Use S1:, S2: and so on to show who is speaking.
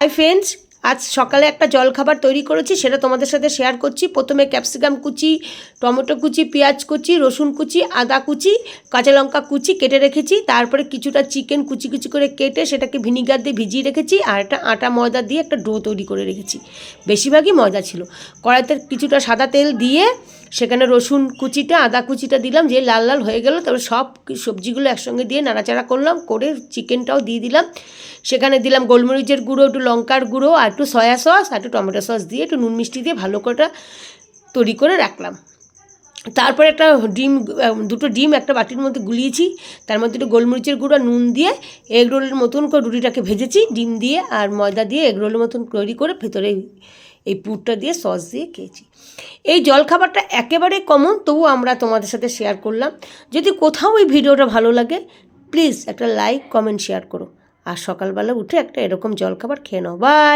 S1: Hi friends, আজ সকালে একটা জলখাবার তৈরি করেছি, সেটা তোমাদের সাথে শেয়ার করছি। প্রথমে ক্যাপসিকাম কুচি, টমেটো কুচি, পেঁয়াজ কুচি, রসুন কুচি, আদা কুচি, কাঁচা লঙ্কা কুচি কেটে রেখেছি। তারপরে কিছুটা চিকেন কুচি কুচি করে কেটে সেটাকে ভিনিগার দিয়ে ভিজিয়ে রেখেছি। আর একটা আটা ময়দা দিয়ে একটা ডো তৈরি করে রেখেছি। বেশিরভাগই ময়দা ছিল। কড়াইতে কিছুটা সাদা তেল দিয়ে সেখানে রসুন কুচিটা, আদা কুচিটা দিলাম, যে লাল লাল হয়ে গেল। তারপরে সব সবজিগুলো একসঙ্গে দিয়ে নাড়াচাড়া করলাম, করে চিকেনটাও দিয়ে দিলাম। সেখানে দিলাম গোলমরিচের গুঁড়ো, একটু লঙ্কার গুঁড়ো, আর একটু সয়া সস, আর একটু টমেটো সস দিয়ে একটু নুন মিষ্টি দিয়ে ভালো করে তৈরি করে রাখলাম। তারপরে একটা দুটো ডিম একটা বাটির মধ্যে গুলিয়েছি, তার মধ্যে একটু গোলমরিচের গুঁড়ো, নুন দিয়ে এগ রোলের মতন করে রুটিটাকে ভেজেছি ডিম দিয়ে আর ময়দা দিয়ে এগ রোলের মতন তৈরি করে ভেতরে এই পুরটা দিয়ে সস দিয়ে খেয়েছি। এই জলখাবারটা একেবারে কমন, তবু আমরা তোমাদের সাথে শেয়ার করলাম। যদি কোথাও এই ভিডিওটা ভালো লাগে, প্লিজ একটা লাইক, কমেন্ট, শেয়ার করো। আর সকালবেলা উঠে একটা এরকম জলখাবার খেয়ে নাও। বাই।